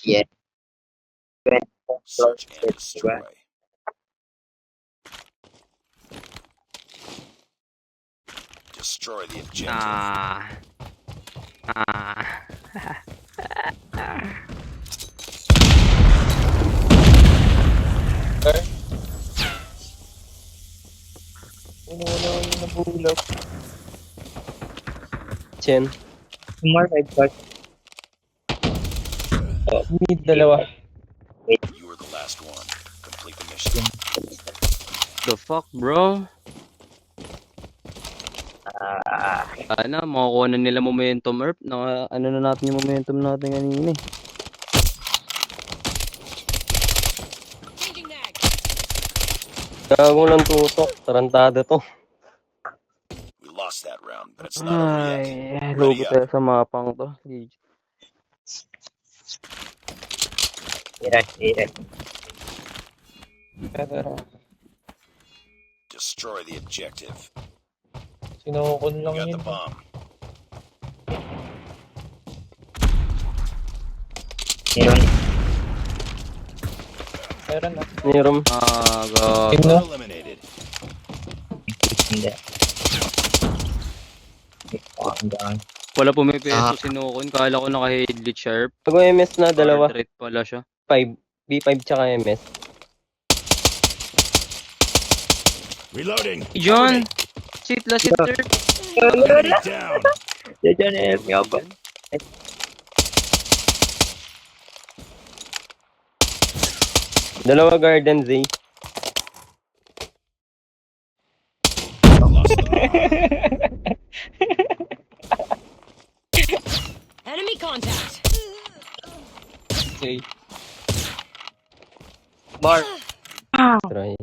Yeah. Search and destroy. Destroy the objective. Wala yung nabulap. Chen. More red part. Mid, dalawa. You were the last one. Complete the mission. The fuck, bro? Sana, makukuha na nila momentum, Erp. Ano na natin yung momentum natin kanina eh. Gagong lang tutok. Tarantado to. We lost that round, but it's not over yet. Ay, Ready logo up. tayo sa mapang to. Iras. Tara. Destroy the objective. Sinukon You lang got yun. the bomb. Meron na. Nirom. Sino? Eliminated. Hindi. Calm down. Wala pumipeso sinukon. Kala ko naka-headlit sharp. Bago MS na, dalawa. Hard rate pala siya. 5. B5 tsaka MS. Reloading. John! Sit sir. Enemy down. Diyan help me out. Dalawa Garden Z. Lost the bomb. Enemy contact. Okay. Mark. Try.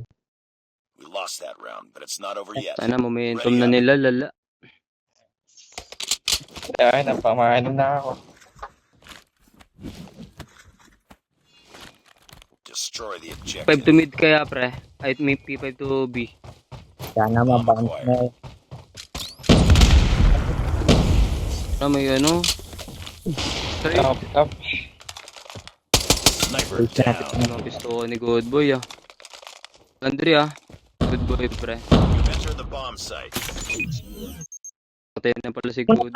We lost that round, but it's not over yet. Sana momentum na nila, lala. Kaya napamano na ako. Destroy the objective. 5 to mid kaya, pre. Ay, may P5 to B. Sana mabounce na. May ano? Sorry. Up. Sniper down. Ano, pisto ni Good Boy, ah. Landry, ah. Good Boy, pre. Enter the bomb site. Patay na pala si Good Boy.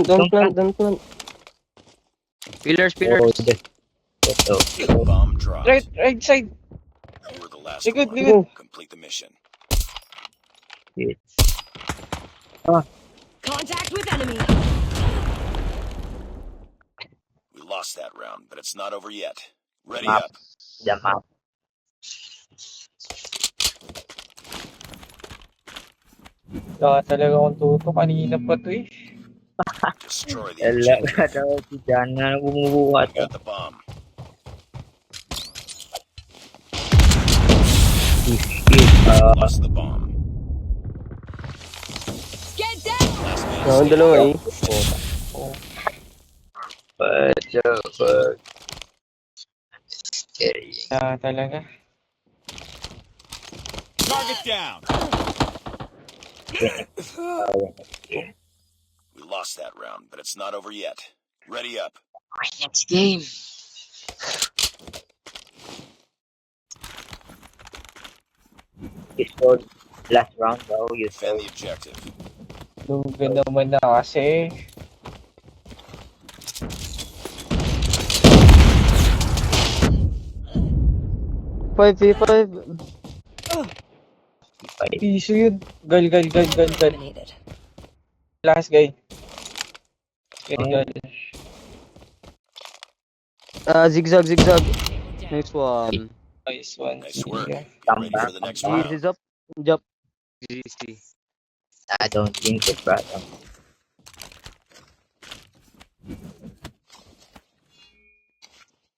Don't plant. Pillars. Bomb dropped. Right side. You were the last Likod. one. Complete the mission. Contact with enemy. We lost that round, but it's not over yet. Ready Map. up. The map. Wala talaga akong tuto. Kanina pa to eh. Destroy the Wala objective. ka daw si Jan na bumubuhat. You got the bomb. Lost the bomb. Get down. Last man Ako standing. dalawa eh. But the fuck? Scary. Talaga. Target down. We lost that round, but it's not over yet. Ready up. Next game. You scored last round though. You Defend scored. the objective. Lugan naman na kasi. V5. Piso yun. Gal. Eliminated. Last guy. Gal. Zigzag. Next one. Nice one. Nice work. Yeah. Get ready for the next This round. is up. Jump. GC. I don't think it's right.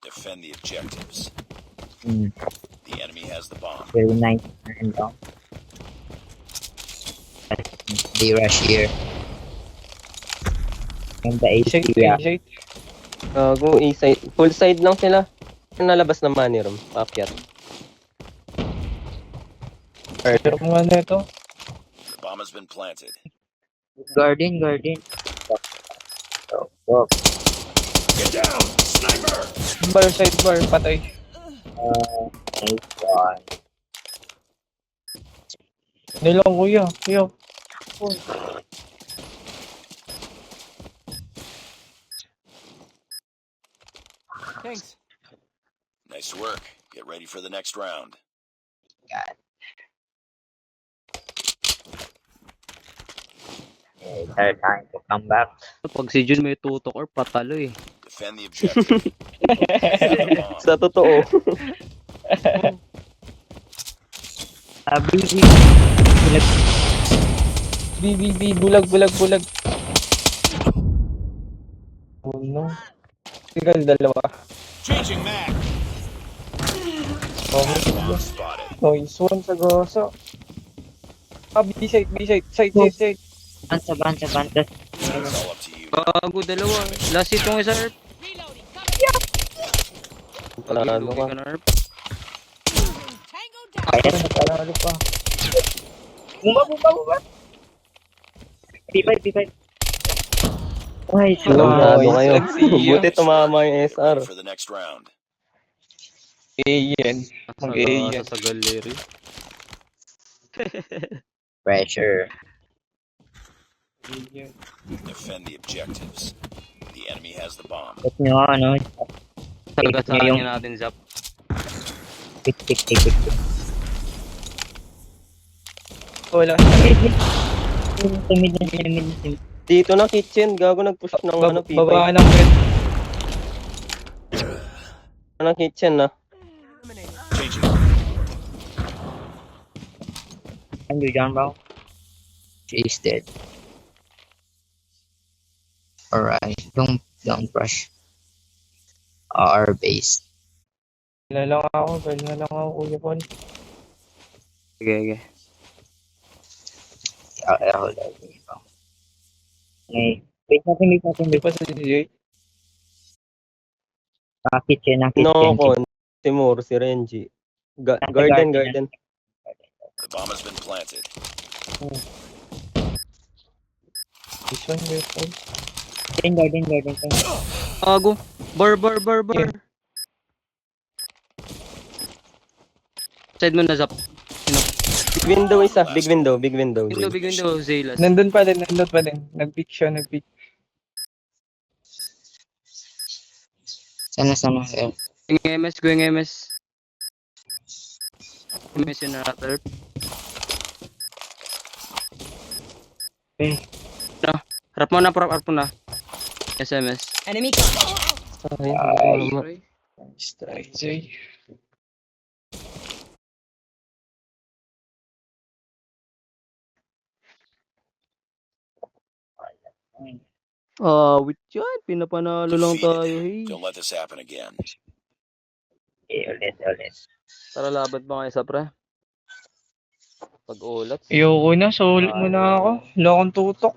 Defend the objectives. Mm. The enemy has the bomb. Very nice and down. They rush here. And the Side, AC, yeah. side. Gago, A-side. Full side lang sila. Nalabas na Manirom. Pakyat. Pero kung ano ito. The bomb has been planted. Guardian. Go. Get down! Sniper! Sidebar, patay. Nice one. Nilang kuya. Yo. Nice work. Get ready for the next round. It's our time to come back. Pag si Jun may tutok or patalo eh. Defend the objective. Have the bomb. Sa totoo. BB. BBB, bulag. Oh no. Tigal, dalawa. Changing mag. Oh, Bomb spotted. nice one sa goso. B-side. Bansa. It's all up to you. Bago dalawa. Last hit yung isa Erp. Reloading. Cover. Panalo Lugi ka. ka na Erp. Tango down. Ay, nakalalo pa. Bumba. B5. Ay, Logrado Nice. kayo. Let's see. Buti tumama yung Get SR. ready for the next round. A-yan. Mag-A-yan. Sa galeri. pressure. Defend the objectives. The enemy has the bomb. Ba't nyo ano? Sagasaan natin Zap. Tik. Wala. Tumid. Dito na kitchen. Gago nag-push ng ano, P5. Babaan ng bed. Ng kitchen na. Changing. Ano dyan ba? She's dead. Alright, don't rush. Our base. Bala lang ako, Kuya Paul. Sige. Hold on. Wait natin. Hindi pa sa DJ. Kitchen. No, kon. Timur, si Renji. Garden. The bomb has been planted. This one, Kuya Paul. Garden. Bago. Bar. Yeah. Side mo na Zap. Big window isa. Big window. Big window, Zaylas. Nandun pa din. Nag-pick siya. Sana sir. Going MS. MS yun na Erp. Okay. Harap mo na. SMS. Enemy contact. Ay, nice try, Jay. Wait yan. Pinapanalo lang tayo. Hey. Don't let this happen again. Ulit. Tara laban pa kayo sa pre. Pag ulat. Ayoko na, sulit mo na ako. Wala akong tutok.